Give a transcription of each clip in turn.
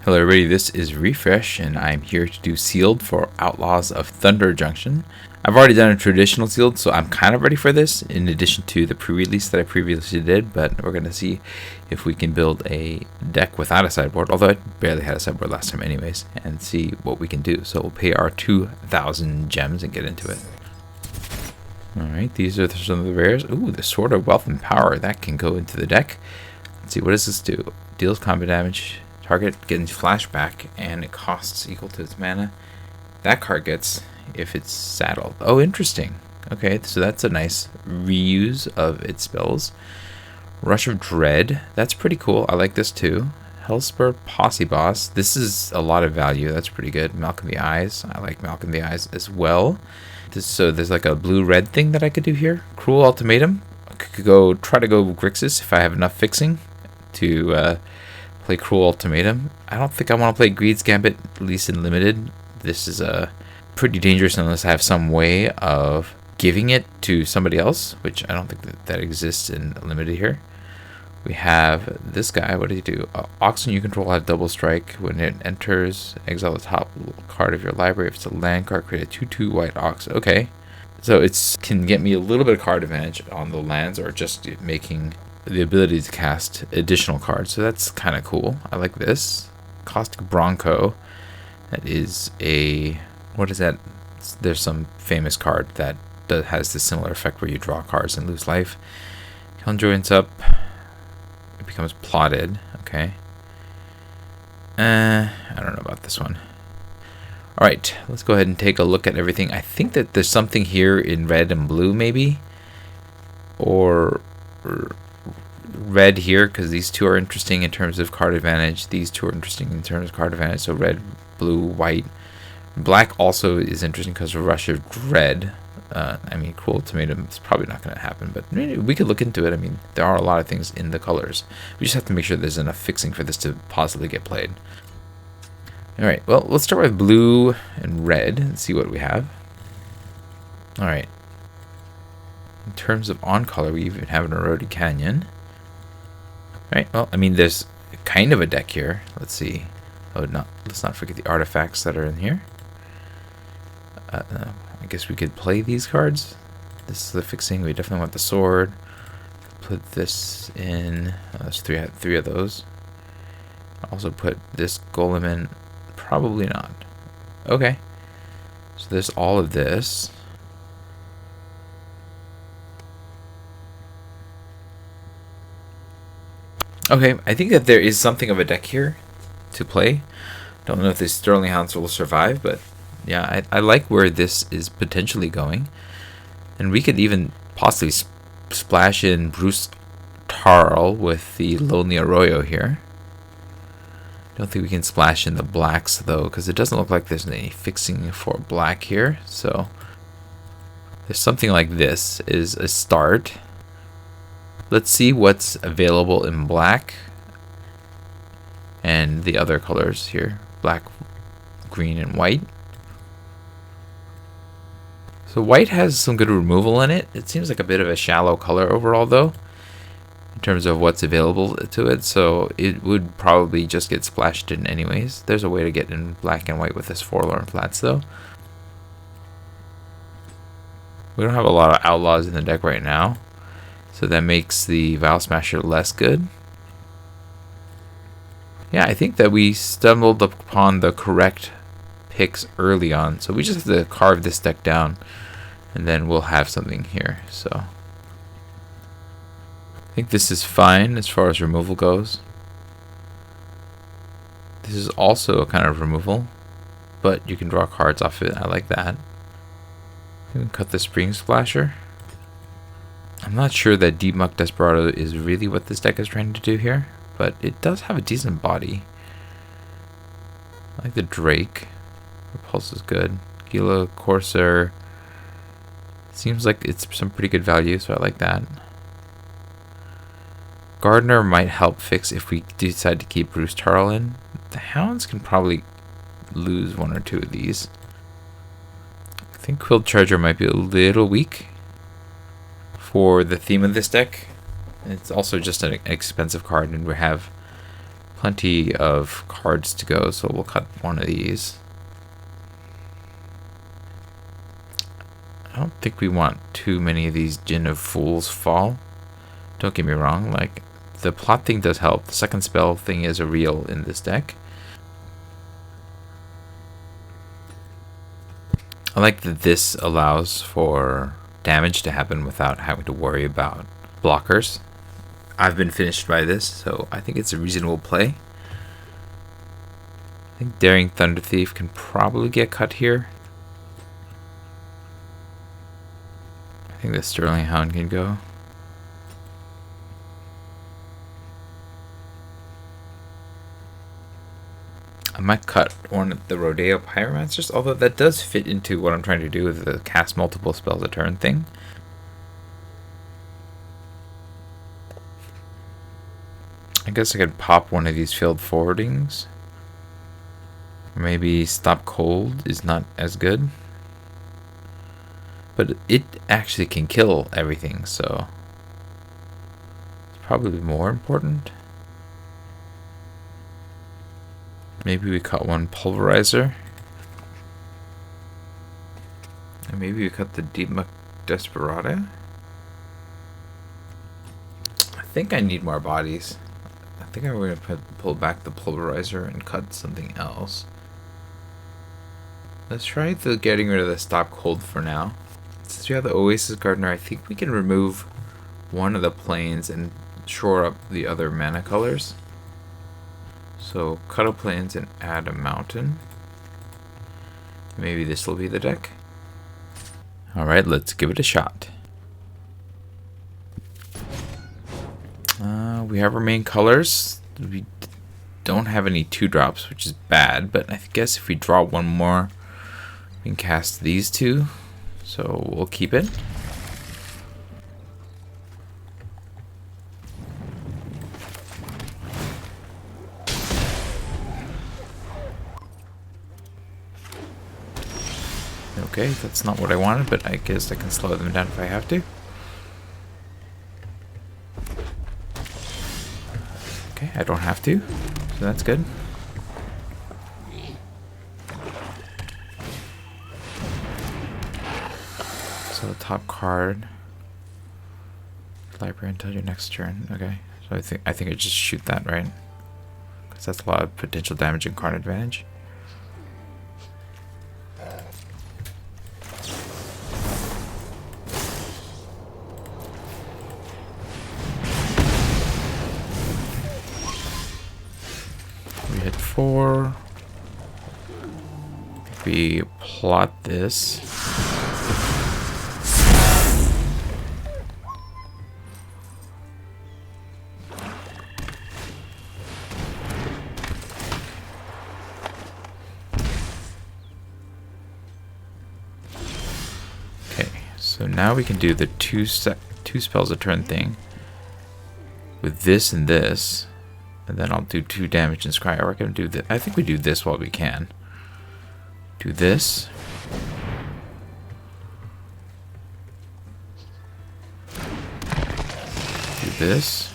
Hello everybody, this is Refresh, and I'm here to do sealed for Outlaws of Thunder Junction. I've already done a traditional sealed, so I'm kind of ready for this, in addition to the pre-release that I previously did, but we're going to see if we can build a deck without a sideboard, although I barely had a sideboard last time anyways, and see what we can do. So we'll pay our 2,000 gems and get into it. Alright, these are some of the rares. Ooh, the Sword of Wealth and Power, that can go into the deck. Let's see, what does this do? Deals combat damage. Target getting flashback, and it costs equal to its mana. That card gets if it's saddled. Oh, interesting. Okay, so that's a nice reuse of its spells. Rush of Dread, that's pretty cool. I like this too. Hellspur Posse Boss, this is a lot of value. That's pretty good. Malcolm the Eyes, I like Malcolm the Eyes as well. So there's like a blue-red thing that I could do here. Cruel Ultimatum. I could try to go Grixis if I have enough fixing to play Cruel Ultimatum. I don't think I want to play Greed's Gambit, at least in limited. This is pretty dangerous unless I have some way of giving it to somebody else, which I don't think that exists in limited here. We have this guy. What does he do? Oxen you control have double strike. When it enters, exile the top card of your library. If it's a land card, create a 2/2 white ox. Okay. So it can get me a little bit of card advantage on the lands, or just making the ability to cast additional cards. So that's kind of cool. I like this. Caustic Bronco. That is a... what is that? There's some famous card that has this similar effect where you draw cards and lose life. Conjoins up. It becomes plotted. Okay. I don't know about this one. Alright, let's go ahead and take a look at everything. I think that there's something here in red and blue maybe. Or red here, because these two are interesting in terms of card advantage. These two are interesting in terms of card advantage. So red, blue, white. Black also is interesting because of Rush of Dread. I mean, Cruel Ultimatum is probably not going to happen, but we could look into it. I mean, there are a lot of things in the colors. We just have to make sure there's enough fixing for this to possibly get played. Alright, well, let's start with blue and red and see what we have. Alright. In terms of on color, we even have an Eroded Canyon. Right, well, I mean, there's kind of a deck here. Let's see. Oh, no, let's not forget the artifacts that are in here. I guess we could play these cards. This is the fixing. We definitely want the sword. Put this in. There's three of those. Also put this golem in. Probably not. Okay. So there's all of this. Okay, I think that there is something of a deck here to play. Don't know if this Sterling Hounds will survive, but yeah, I like where this is potentially going. And we could even possibly splash in Bruce Tarl with the Lonely Arroyo here. Don't think we can splash in the blacks though, because it doesn't look like there's any fixing for black here. So there's something like this is a start. Let's see what's available in black and the other colors here. Black, green, and white. So white has some good removal in it. It seems like a bit of a shallow color overall though, in terms of what's available to it. So it would probably just get splashed in anyways. There's a way to get in black and white with this Forlorn Flats though. We don't have a lot of outlaws in the deck right now, so that makes the Vial Smasher less good. Yeah, I think that we stumbled upon the correct picks early on. So we just have to carve this deck down, and then we'll have something here. So I think this is fine as far as removal goes. This is also a kind of removal, but you can draw cards off it. I like that. You can cut the Spring Splasher. I'm not sure that Deep Muck Desperado is really what this deck is trying to do here, but it does have a decent body. I like the Drake. Repulse is good. Gila Corsair seems like it's some pretty good value, so I like that. Gardener might help fix if we decide to keep Bruce Tarl in. The Hounds can probably lose one or two of these. I think Quilled Charger might be a little weak for the theme of this deck. It's also just an expensive card, and we have plenty of cards to go, so we'll cut one of these. I don't think we want too many of these Gin of Fools fall. Don't get me wrong, like, the plot thing does help. The second spell thing is a real in this deck. I like that this allows for damage to happen without having to worry about blockers. I've been finished by this, so I think it's a reasonable play. I think Daring Thunder Thief can probably get cut here. I think the Sterling Hound can go. I might cut one of the Rodeo Pyromancers, although that does fit into what I'm trying to do with the cast multiple spells a turn thing. I guess I could pop one of these field forwardings. Maybe Stop Cold is not as good. But it actually can kill everything, so it's probably more important. Maybe we cut one Pulverizer. And maybe we cut the Deep Muck Desperado. I think I need more bodies. I think I'm going to pull back the Pulverizer and cut something else. Let's try getting rid of the Stop Cold for now. Since we have the Oasis Gardener, I think we can remove one of the planes and shore up the other mana colors. So cut a plains and add a mountain. Maybe this will be the deck. Alright, let's give it a shot. We have our main colors. We don't have any 2-drops, which is bad, but I guess if we draw one more, we can cast these two. So we'll keep it. Okay, that's not what I wanted, but I guess I can slow them down if I have to. Okay, I don't have to, so that's good. So the top card, library until your next turn. Okay, so I think I just shoot that, right? Because that's a lot of potential damage and card advantage. We hit 4. We plot this. So now we can do the two spells a turn thing with this and this, and then I'll do 2 damage and scry. Or I can do this. I think we do this while we can. Do this. Do this.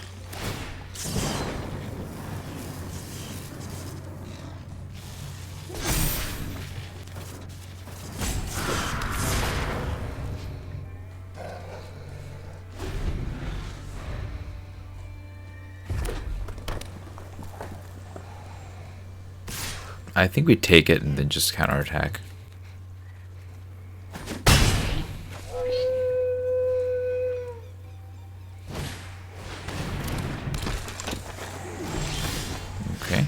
I think we take it and then just counterattack. Okay.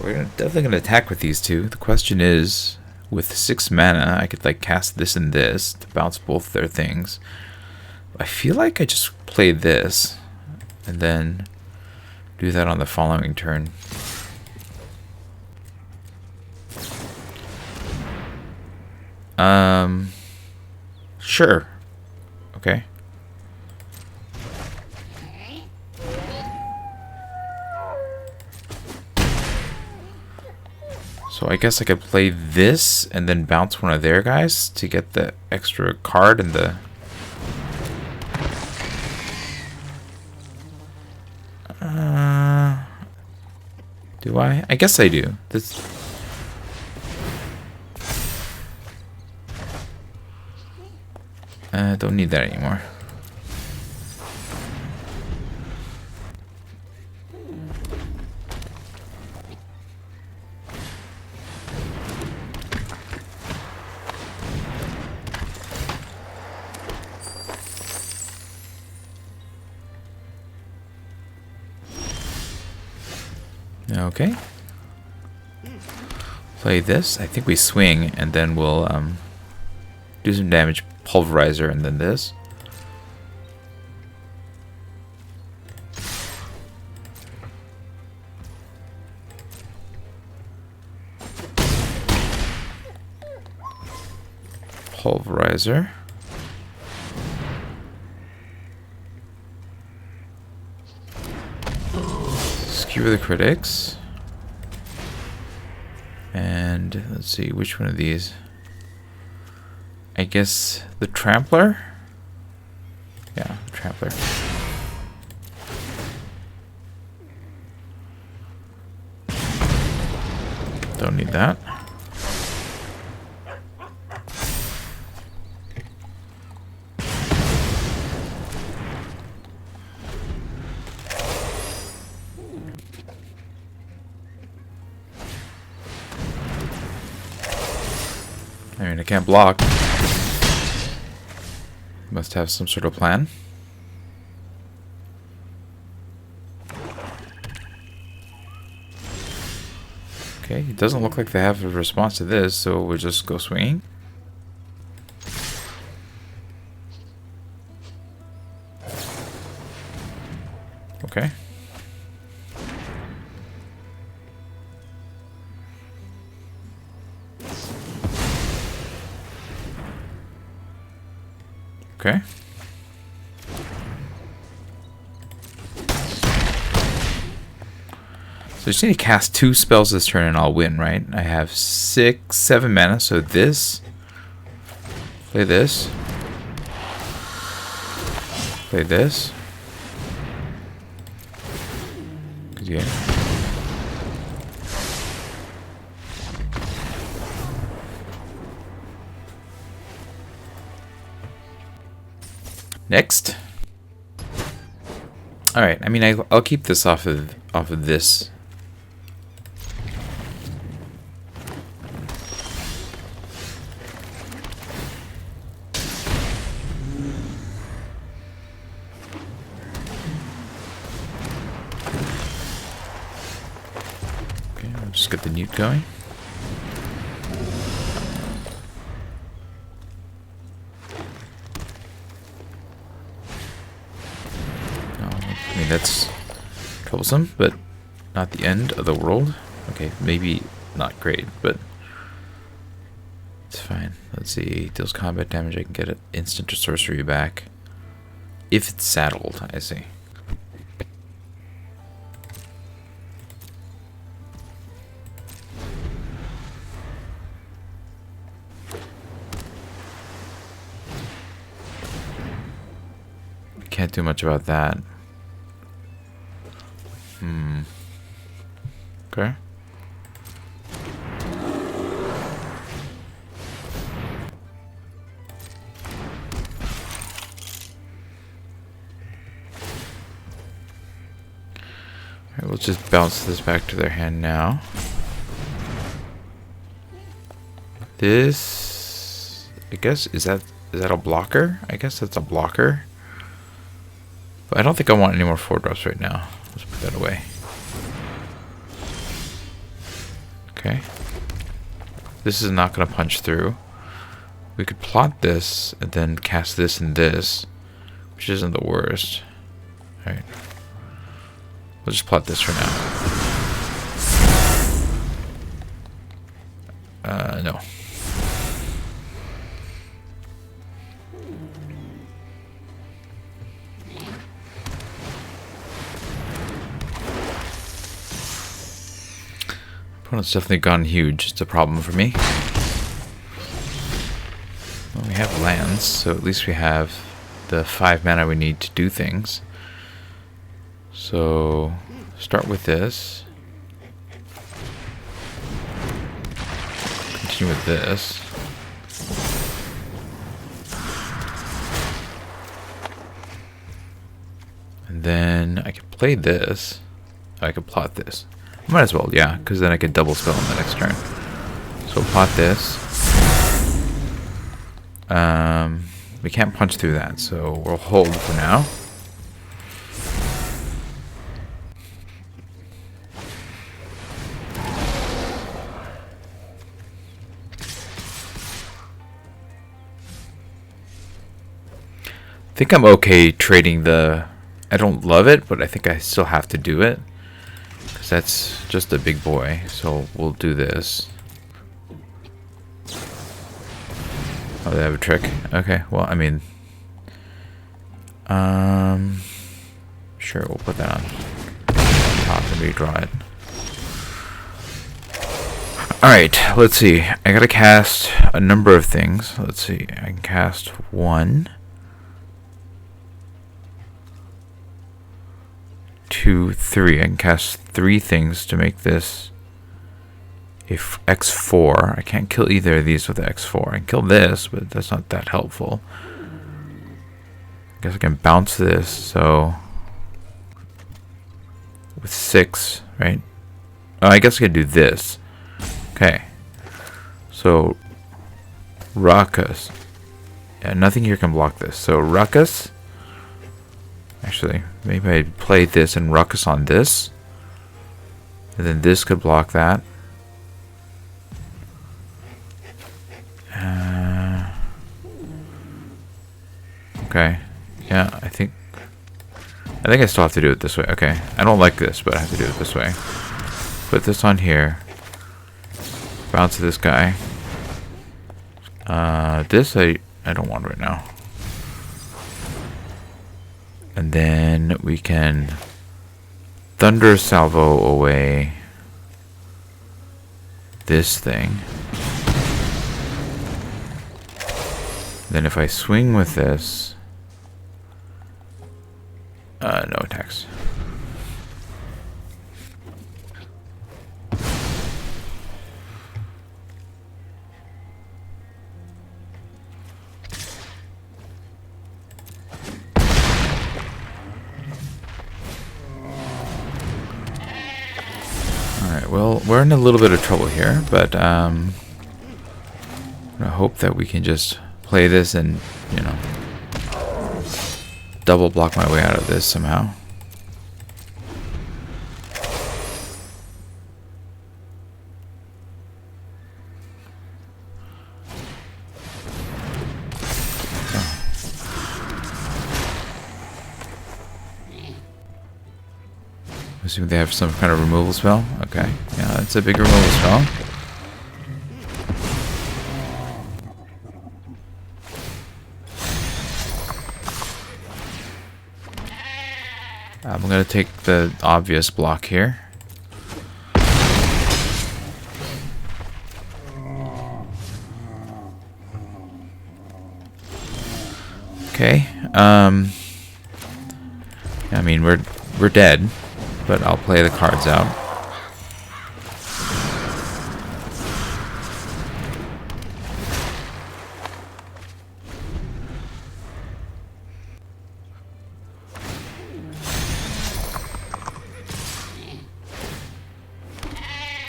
We're definitely going to attack with these two. The question is, with 6 mana, I could like cast this and this to bounce both their things. I feel like I just play this and then do that on the following turn. Sure. Okay. So I guess I could play this and then bounce one of their guys to get the extra card and the... Do I? I guess I do. This. Don't need that anymore. Okay. Play this. I think we swing, and then we'll do some damage. Pulverizer, and then this. Pulverizer. Skewer the critics. And let's see, which one of these? I guess the Trampler? Yeah, the Trampler. Don't need that. I mean, I can't block. Must have some sort of plan. Okay, it doesn't look like they have a response to this, so we'll just go swinging. Okay. Okay. So I just need to cast 2 spells this turn and I'll win, right? I have 7 mana, so this. Play this. Play this. Good game. Next. All right. I mean, I'll keep this off of this. Okay, I'll just get the newt going. I mean, that's troublesome, but not the end of the world. Okay, maybe not great, but it's fine. Let's see. Deals combat damage. I can get an instant or sorcery back. If it's saddled, I see. Can't do much about that. Okay. Alright, we'll just bounce this back to their hand now. This, I guess, is that a blocker? I guess that's a blocker. But I don't think I want any more 4-drops right now. Let's put that away. Okay. This is not going to punch through. We could plot this and then cast this and this, which isn't the worst. Alright. We'll just plot this for now. No. Opponent's definitely gone huge. It's a problem for me. Well, we have lands, so at least we have the 5 mana we need to do things. So, start with this. punching with this. And then I could play this. I could plot this. Might as well, yeah, because then I could double spell on the next turn. So plot this. We can't punch through that, so we'll hold for now. I think I'm okay trading the... I don't love it, but I think I still have to do it. Because that's just a big boy. So we'll do this. Oh, they have a trick. Okay, well, I mean... Sure, we'll put that on top and redraw it. Alright, let's see. I gotta cast a number of things. Let's see. I can cast 1, 2, 3. I can cast 3 things to make this a X4. I can't kill either of these with the X4. I can kill this, but that's not that helpful. I guess I can bounce this, so... with 6, right? Oh, I guess I can do this. Okay. So, Ruckus. Yeah, nothing here can block this. So, Ruckus... Actually, maybe I play this and Ruckus on this. And then this could block that. Okay. Yeah, I think I still have to do it this way. Okay. I don't like this, but I have to do it this way. Put this on here. Bounce this guy. This I don't want right now. And then we can Thunder Salvo away this thing. Then if I swing with this, no attacks. Alright, well, we're in a little bit of trouble here, but I hope that we can just play this and, you know, double block my way out of this somehow. Assuming they have some kind of removal spell. Okay, yeah, that's a big removal spell. I'm going to take the obvious block here. Okay. I mean, we're dead, but I'll play the cards out.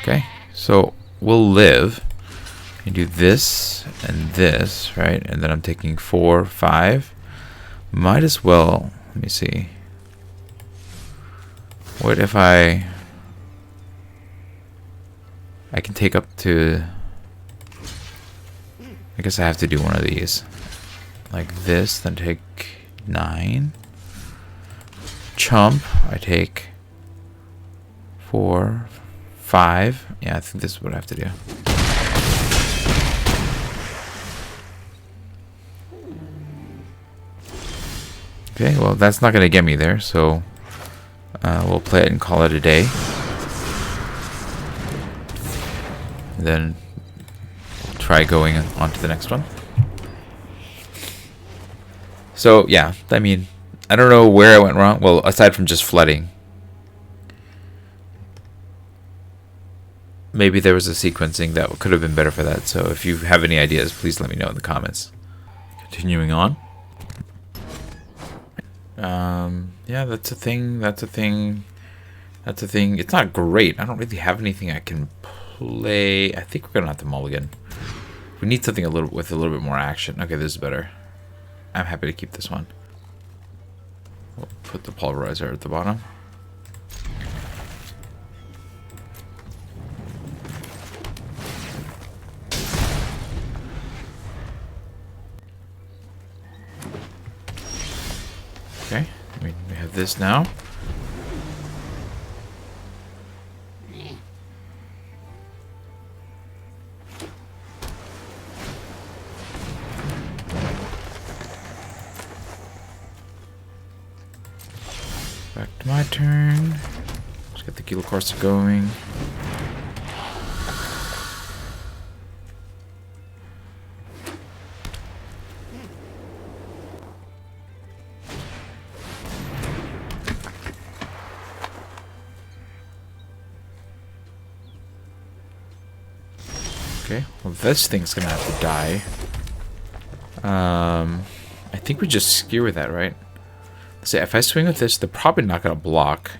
Okay, so we'll live and do this and this, right? And then I'm taking 4, 5. Might as well, let me see. What if I can take up to, I guess I have to do one of these. Like this, then take 9. Chump, I take 4, 5. Yeah, I think this is what I have to do. Okay, well, that's not going to get me there, so we'll play it and call it a day. And then we'll try going on to the next one. So, yeah, I mean, I don't know where I went wrong. Well, aside from just flooding. maybe there was a sequencing that could have been better for that. So if you have any ideas, please let me know in the comments. Continuing on. Yeah, that's a thing. That's a thing. That's a thing. It's not great. I don't really have anything I can play. I think we're gonna have to mulligan. We need something with a little bit more action. Okay, this is better. I'm happy to keep this one. We'll put the pulverizer at the bottom. Okay, we have this now. Back to my turn. Let's get the Kilo Corsa going. Okay, well this thing's gonna have to die. I think we just skewer that, right? So if I swing with this, they're probably not gonna block.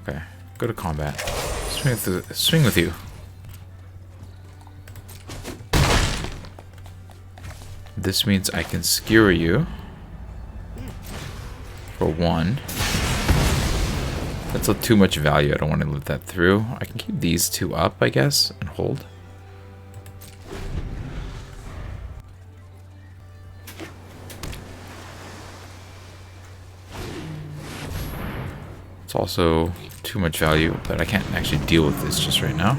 Okay, go to combat. Swing with you. This means I can skewer you for 1. That's too much value. I don't want to let that through. I can keep these 2 up, I guess, and hold. It's also too much value, but I can't actually deal with this just right now.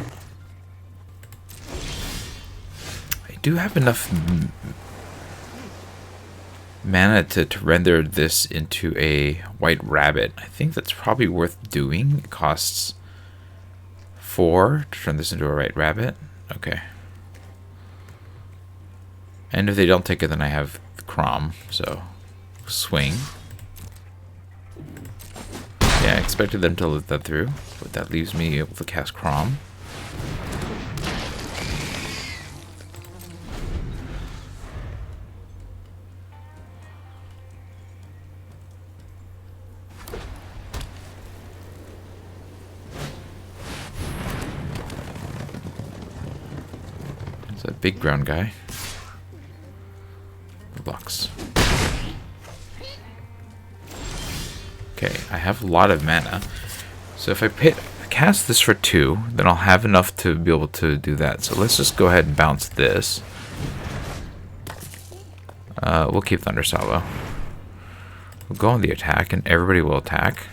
I do have enough mana to render this into a white rabbit. I think that's probably worth doing. It costs 4 to turn this into a white rabbit. Okay. And if they don't take it, then I have the Crom, so swing. Yeah, I expected them to let that through, but that leaves me able to cast Crom. There's a big brown guy. Blocks. Okay, I have a lot of mana. So if I cast this for 2, then I'll have enough to be able to do that. So let's just go ahead and bounce this. We'll keep Thunder Salvo. We'll go on the attack, and everybody will attack.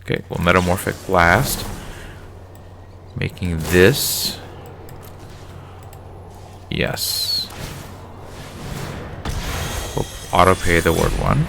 Okay, we'll Metamorphic Blast. Making this... Yes. We'll auto-pay the word 1.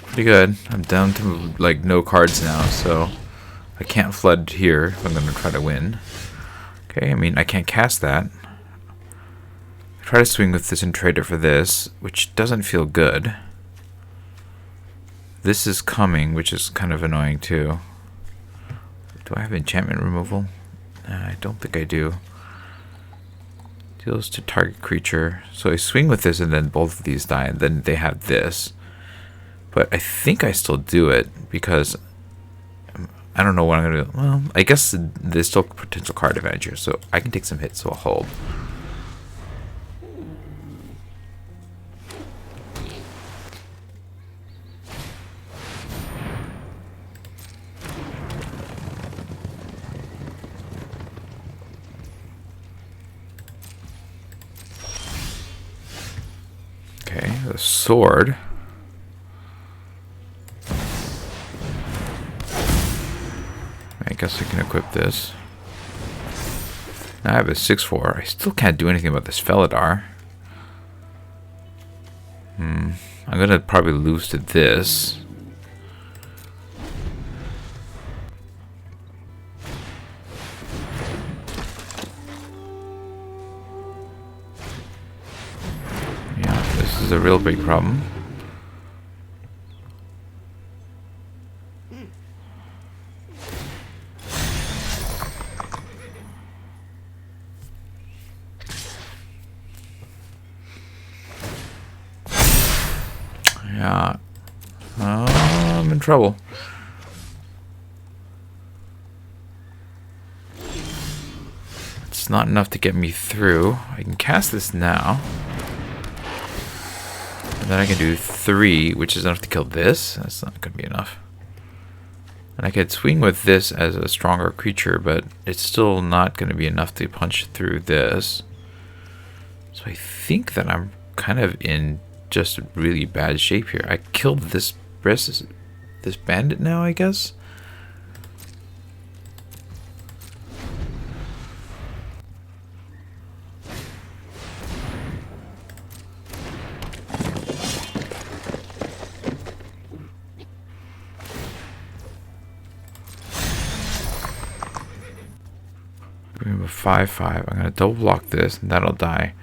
Pretty good. I'm down to like no cards now, so I can't flood here if I'm going to try to win. Okay, I mean I can't cast that. I try to swing with this and trade it for this, which doesn't feel good. This is coming, which is kind of annoying too. Do I have enchantment removal? I don't think I do. Deals to target creature. So I swing with this and then both of these die, and then they have this. But I think I still do it because I don't know what I'm going to do. Well, I guess there's still potential card advantage here, so I can take some hits, so I'll hold. Okay, the sword. guess I can equip this. Now I have a 6-4. I still can't do anything about this Felidar. I'm gonna probably lose to this. Yeah, this is a real big problem. Yeah, I'm in trouble. It's not enough to get me through. I can cast this now. And then I can do 3, which is enough to kill this. That's not going to be enough. And I could swing with this as a stronger creature, but it's still not going to be enough to punch through this. So I think that I'm kind of in just really bad shape here. I killed this bandit now, I guess. We have a 5/5. I'm gonna double block this, and that'll die.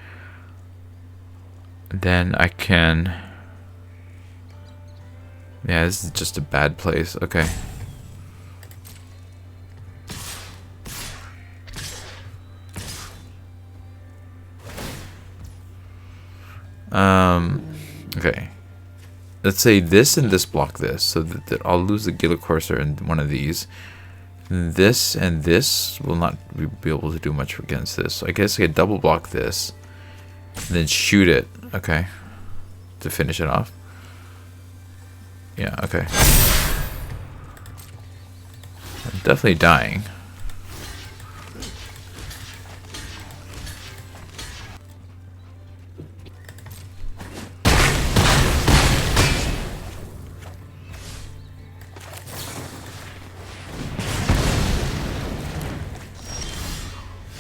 Then I can... Yeah, this is just a bad place. Okay. Okay. Let's say this and this block this, so that I'll lose the Gila Corsair in one of these. This and this will not be able to do much against this. So I guess I could double block this, and then shoot it. Okay. To finish it off. Yeah, okay. I'm definitely dying.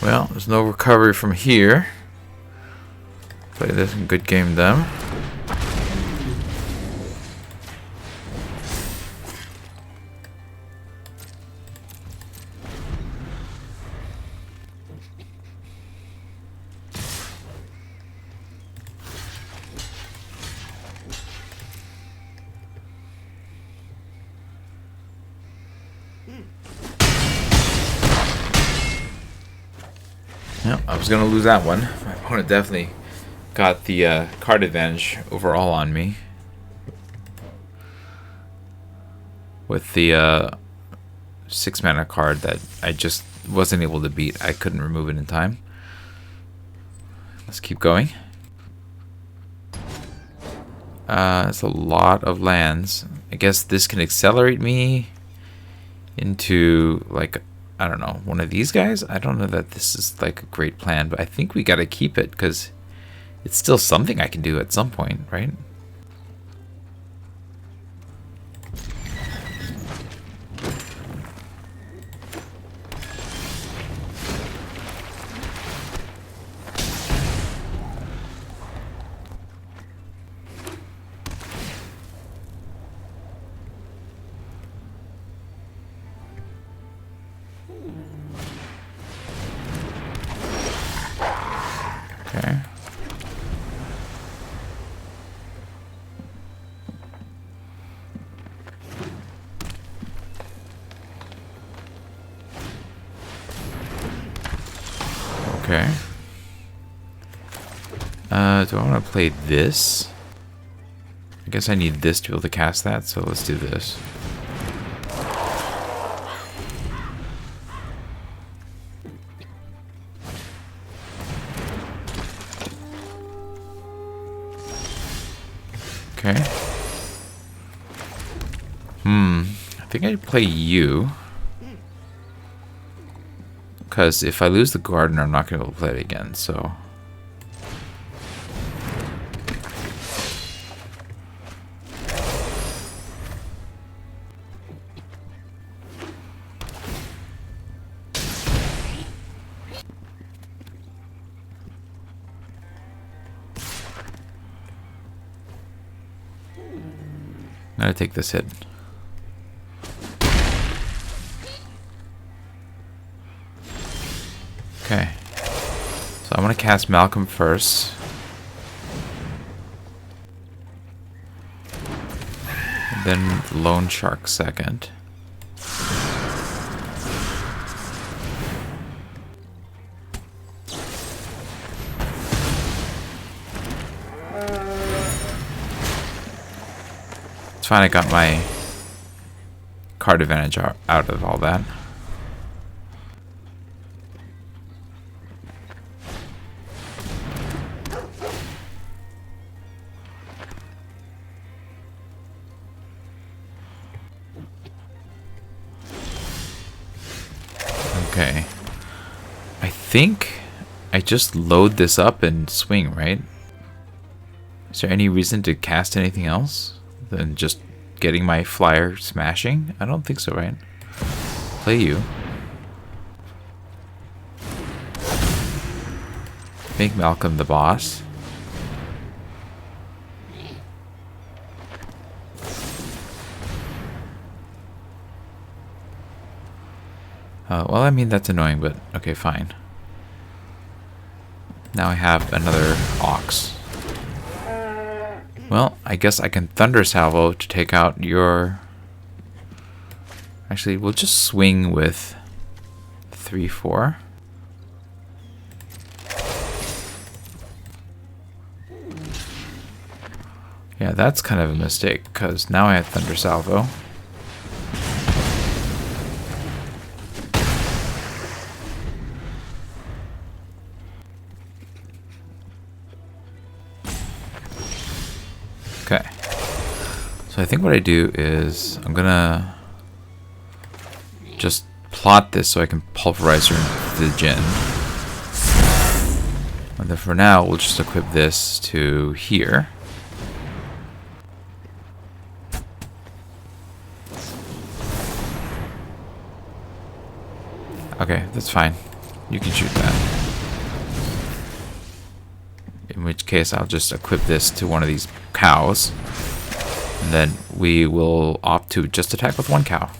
Well, there's no recovery from here. Play this in good game them. Yep, I was gonna lose that one. My opponent definitely got the card advantage overall on me with the 6 mana card that I just wasn't able to beat. I couldn't remove it in time. Let's keep going. It's a lot of lands. I guess this can accelerate me into, like, I don't know, one of these guys. I don't know that this is like a great plan, but I think we gotta keep it because it's still something I can do at some point, right? Okay. Okay. Do I want to play this? I guess I need this to be able to cast that, so let's do this. Okay. I think I'd play you. Because if I lose the Gardener, I'm not going to be able to play it again, so... gonna take this hit. Okay. So I'm gonna cast Malcolm first. And then Lone Shark second. It's fine, I got my card advantage out of all that. Okay. I think I just load this up and swing, right? Is there any reason to cast anything else than just getting my flyer smashing? I don't think so, right? Play you. Make Malcolm the boss. Well, I mean, that's annoying, but okay, fine. Now I have another Ox. Well, I guess I can Thunder Salvo to take out your... Actually, we'll just swing with 3-4. Yeah, that's kind of a mistake, because now I have Thunder Salvo. Okay. So I think what I do is I'm gonna just plot this so I can pulverize her into the Jinn. And then for now, we'll just equip this to here. Okay, that's fine. You can shoot that. In which case, I'll just equip this to one of these cows. And then we will opt to just attack with one cow.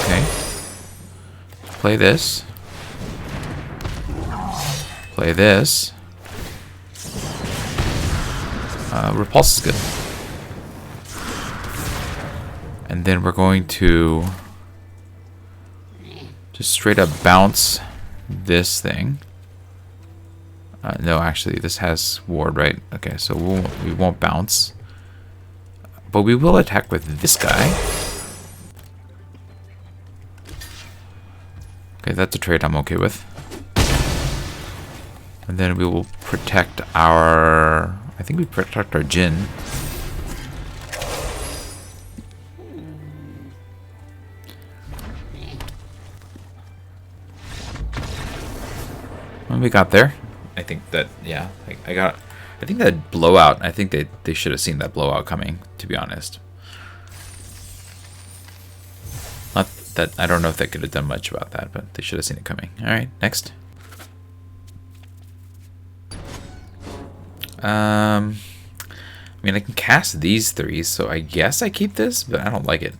Okay. Play this. Play this. Repulse is good. And then we're going to just straight up bounce this thing. No, actually, this has ward, right? Okay, so we won't bounce. But we will attack with this guy. Okay, that's a trade I'm okay with. And then we will protect our... I think we protect our Jinn. When we got there, I think that, yeah, I think that blowout, I think they should have seen that blowout coming, to be honest. Not that, I don't know if they could have done much about that, but they should have seen it coming. Alright, next. I mean, I can cast these three, so I guess I keep this, but I don't like it.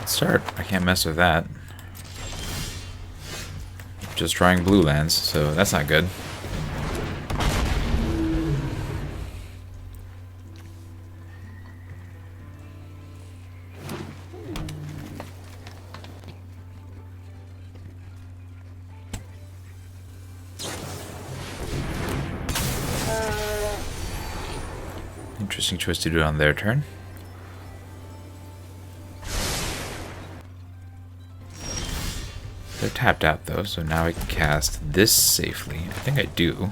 Start. I can't mess with that. Just drawing blue lands, so that's not good. Interesting choice to do it on their turn. They're tapped out though, so now I can cast this safely. I think I do.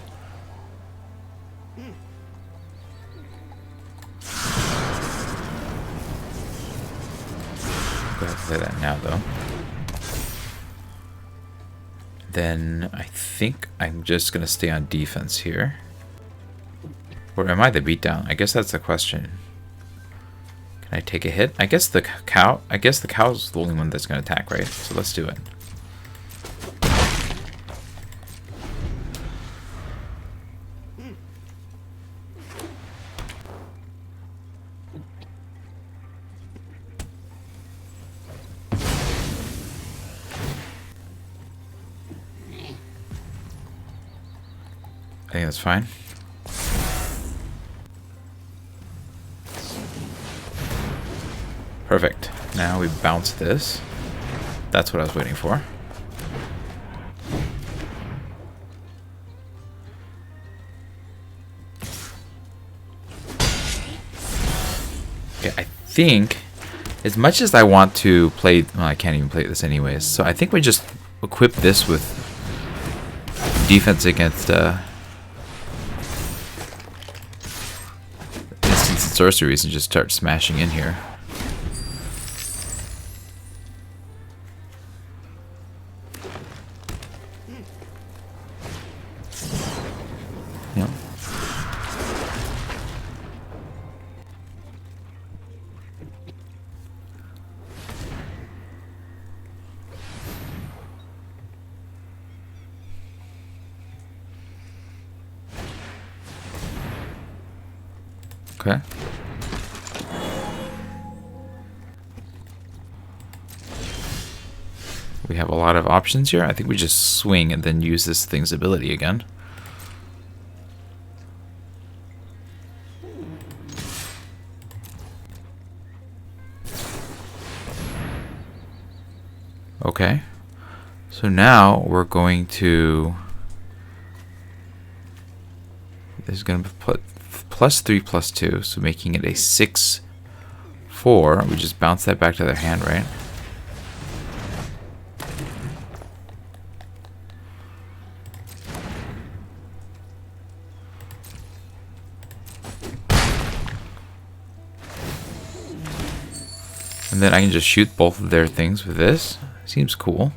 Go ahead and play that now though. Then I think I'm just gonna stay on defense here. Or am I the beatdown? I guess that's the question. Can I take a hit? I guess the cow is the only one that's gonna attack, right? So let's do it. I think that's fine. Perfect. Now we bounce this. That's what I was waiting for. Okay, I think as much as I want to play, well, I can't even play this anyways. So I think we just equip this with defense against instants and sorceries and just start smashing in here. Yep. Okay. We have a lot of options here. I think we just swing and then use this thing's ability again. Okay. So now we're going to... This is going to put +3/+2, so making it a 6/4. We just bounce that back to their hand, right? And then I can just shoot both of their things with this. Seems cool.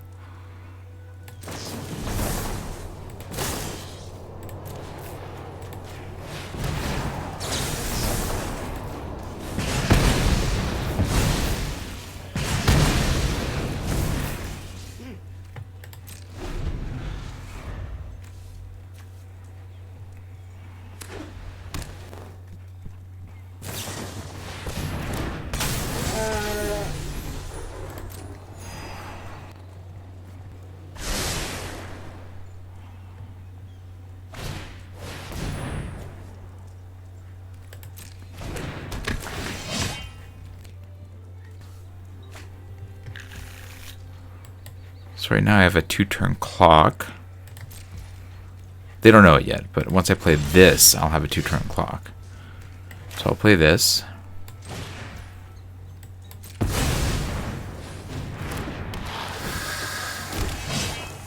So right now I have a 2-turn clock. They don't know it yet, but once I play this, I'll have a 2-turn clock. So I'll play this.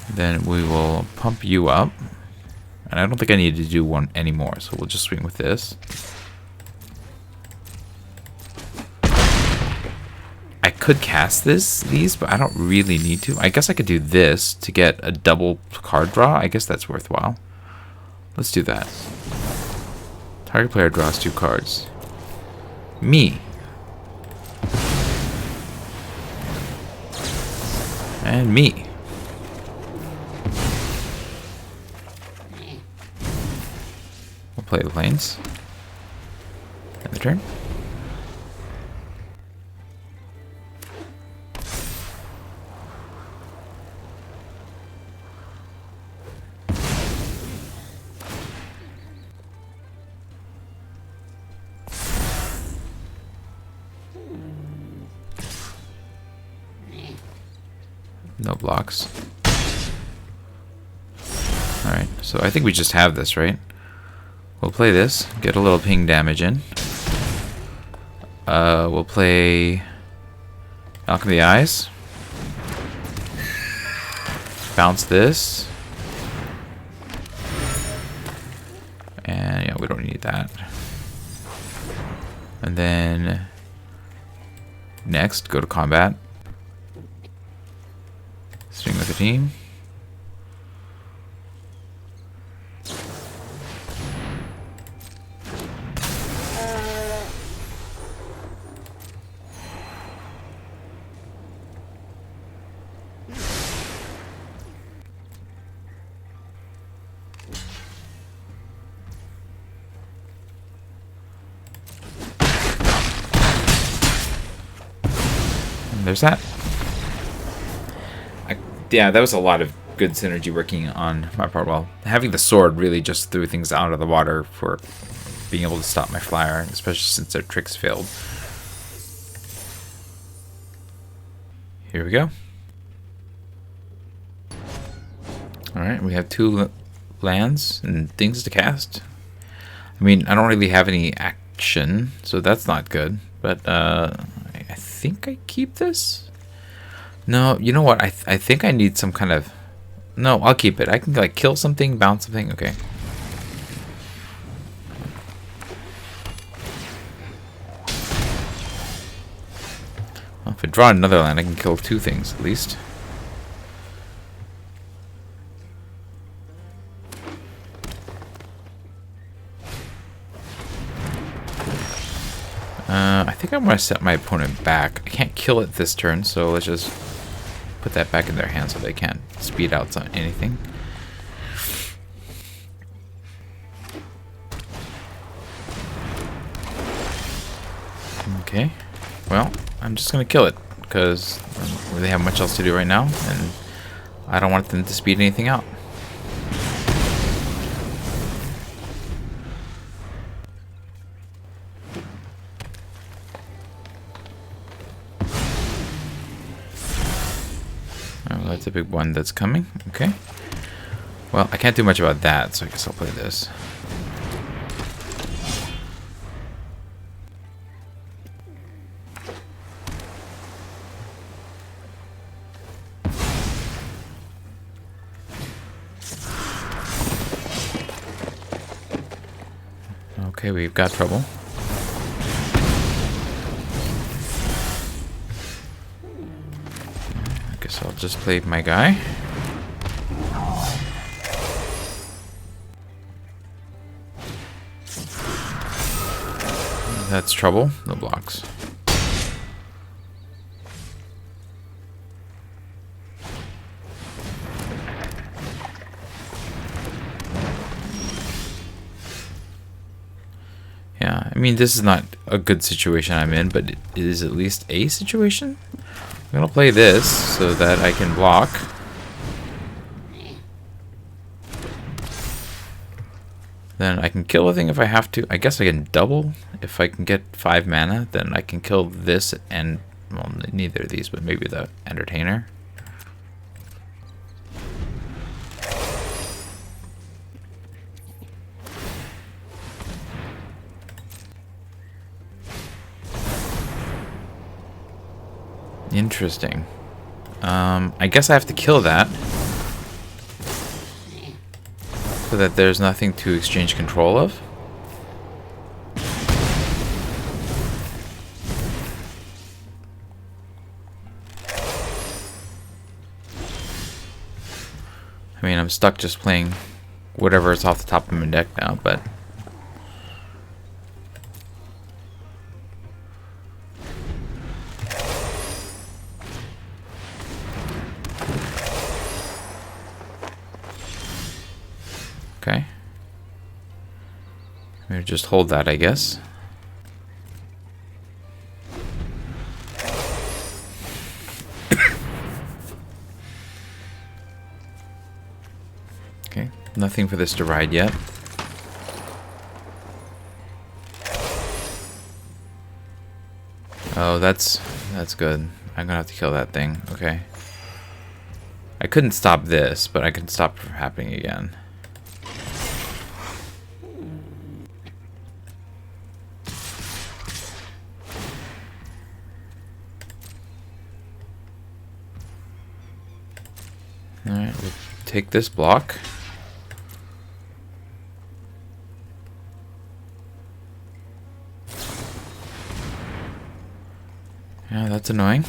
Then we will pump you up. And I don't think I need to do one anymore, so we'll just swing with this. I could cast these, but I don't really need to. I guess I could do this to get a double card draw. I guess that's worthwhile. Let's do that. Target player draws 2 cards. Me. And me. We'll play the planes. End the turn. No blocks. Alright, so I think we just have this, right? We'll play this, get a little ping damage in. We'll play Alchemy of the Eyes. bounce this. And yeah, we don't need that. And then next, go to combat. Swing with the team. There's that. Yeah, that was a lot of good synergy working on my part. Well, having the sword really just threw things out of the water for being able to stop my flyer, especially since their tricks failed. Here we go. Alright, we have 2 lands and things to cast. I mean, I don't really have any action, so that's not good. But I think I keep this. No, you know what? I think I need some kind of... No, I'll keep it. I can like kill something, bounce something. Okay. Well, if I draw another land, I can kill 2 things at least. I think I want to set my opponent back. I can't kill it this turn, so let's just put that back in their hands so they can't speed out anything. Okay. Well, I'm just going to kill it because I don't really have much else to do right now, and I don't want them to speed anything out. That's a big one that's coming. Okay. Well, I can't do much about that, so I guess I'll play this. Okay, we've got trouble. So I'll just play my guy. That's trouble. No blocks. Yeah, I mean, this is not a good situation I'm in, but it is at least a situation. I'm gonna play this so that I can block. Then I can kill a thing if I have to. I guess I can double. If I can get 5 mana, then I can kill this and, well, neither of these, but maybe the entertainer. Interesting. I guess I have to kill that so that there's nothing to exchange control of. I mean, I'm stuck just playing whatever is off the top of my deck now, but... Okay. Maybe just hold that, I guess. Okay, nothing for this to ride yet. Oh, that's good. I'm gonna have to kill that thing. Okay. I couldn't stop this, but I can stop it from happening again. Alright, we'll take this block. Yeah, that's annoying.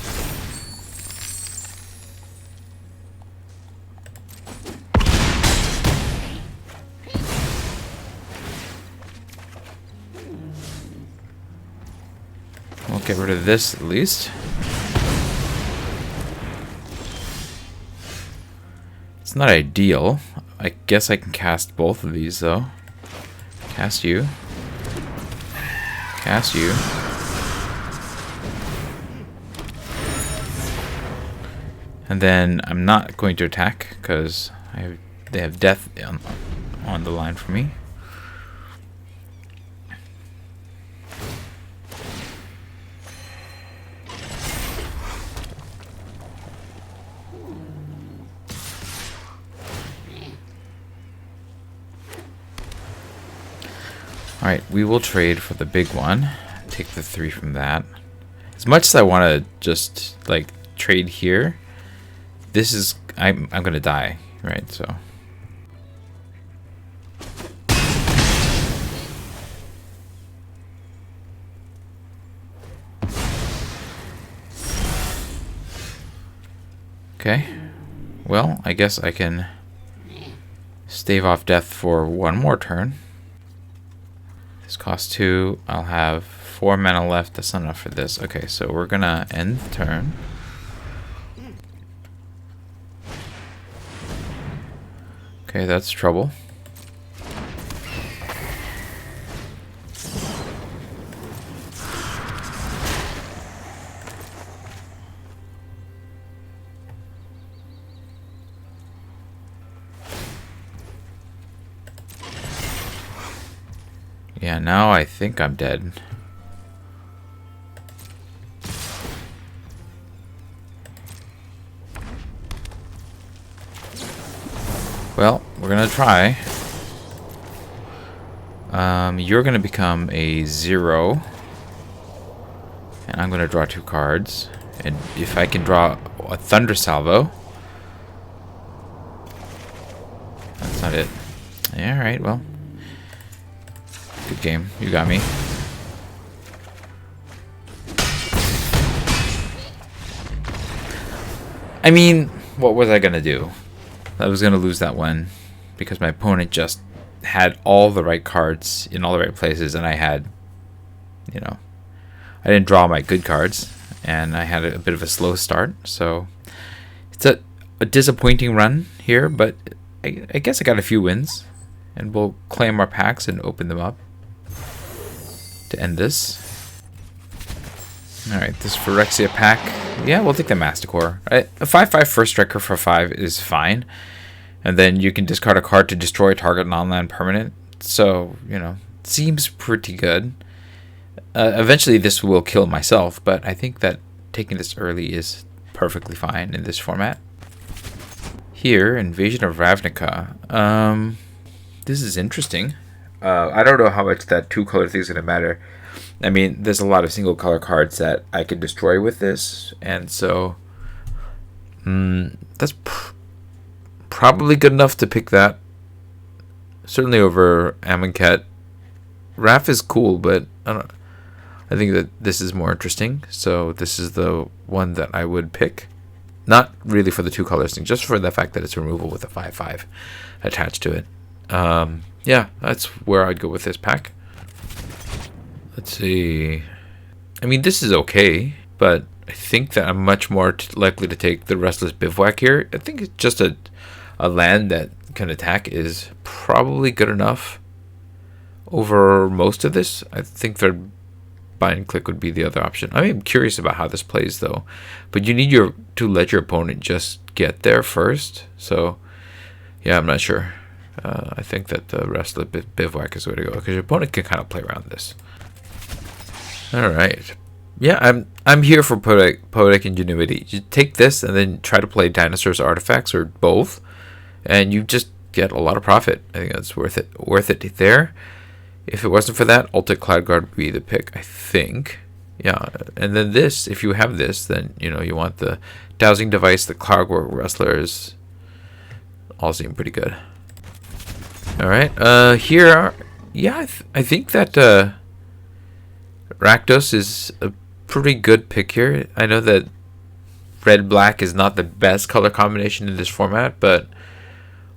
We'll get rid of this at least. It's not ideal. I guess I can cast both of these though. Cast you. Cast you. And then I'm not going to attack because they have death on the line for me. Alright, we will trade for the big one. Take the 3 from that. As much as I want to just like trade here, this is I'm gonna die, right? So okay. Well, I guess I can stave off death for one more turn. This costs 2. I'll have 4 mana left. That's not enough for this. Okay, so we're gonna end the turn. Okay, that's trouble. Yeah, now I think I'm dead. Well, we're gonna try. You're gonna become a 0. And I'm gonna draw 2 cards. And if I can draw a Thunder Salvo. That's not it. Yeah, alright, well. Good game. You got me. I mean, what was I gonna do? I was gonna lose that one because my opponent just had all the right cards in all the right places, and I had, you know, I didn't draw my good cards, and I had a bit of a slow start. So it's a disappointing run here, but I guess I got a few wins, and we'll claim our packs and open them up to end this. Alright, this Phyrexia pack. Yeah, we'll take the Masticore. A 5/5 first striker for 5 is fine. And then you can discard a card to destroy target non-land permanent. So, you know, seems pretty good. Eventually this will kill myself, but I think that taking this early is perfectly fine in this format. Here, Invasion of Ravnica. This is interesting. I don't know how much that 2-color thing is going to matter. I mean, there's a lot of single color cards that I can destroy with this, and so that's probably good enough to pick that. Certainly over Amonkhet. Raph is cool, but I think that this is more interesting, so this is the one that I would pick. Not really for the 2 colors thing, just for the fact that it's removal with a 5/5 attached to it. Yeah, that's where I'd go with this pack. Let's see. I mean, this is okay, but I think that I'm much more likely to take the Restless Bivouac here. I think it's just a land that can attack is probably good enough over most of this. I think third bind click would be the other option. I am curious about how this plays though, but you need to let your opponent just get there first. So yeah, I'm not sure. I think that the Restless Bivouac is the way to go because your opponent can kind of play around this. All right. Yeah, I'm here for poetic ingenuity. You take this and then try to play dinosaurs, artifacts, or both, and you just get a lot of profit. I think that's worth it there. If it wasn't for that, Ultic Cloudguard would be the pick, I think. Yeah, and then this, if you have this, then you know you want the Dowsing Device, the Cloudguard Wrestlers, all seem pretty good. All right, here are, yeah, I think that Rakdos is a pretty good pick here. I know that red-black is not the best color combination in this format, but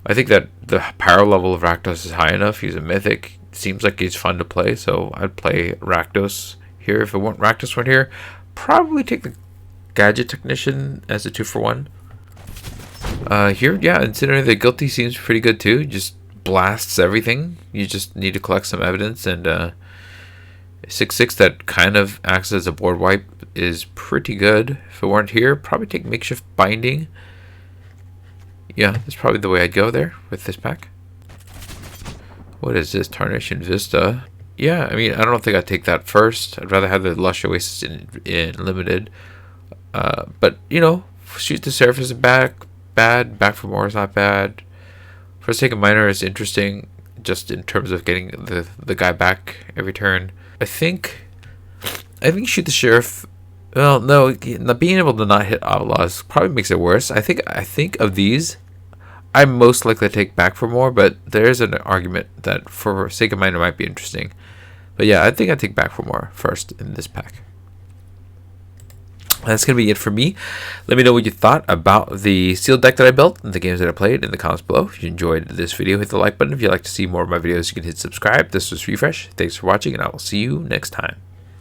I think that the power level of Rakdos is high enough. He's a mythic. Seems like he's fun to play, so I'd play Rakdos here. If I want Rakdos one here, probably take the Gadget Technician as a 2-for-1. Here, yeah, considering the Guilty seems pretty good too. Just blasts everything. You just need to collect some evidence, and 6/6 that kind of acts as a board wipe is pretty good. If it weren't here, probably take Makeshift Binding. Yeah, that's probably the way I'd go there with this pack. What is this? Tarnation Vista. Yeah, I mean, I don't think I'd take that first. I'd rather have the Lush Oasis in limited. But, you know, Shoot the Surface is bad. Back for More is not bad. Forsaken Miner is interesting, just in terms of getting the guy back every turn. I think Shoot the Sheriff. Well, no, being able to not hit Outlaws probably makes it worse. I think of these, I'm most likely to take Back for More, but there is an argument that Forsaken Miner might be interesting. But yeah, I think I'd take Back for More first in this pack. That's going to be it for me. Let me know what you thought about the sealed deck that I built and the games that I played in the comments below. If you enjoyed this video, hit the like button. If you'd like to see more of my videos, you can hit subscribe. This was Refresh. Thanks for watching, and I will see you next time.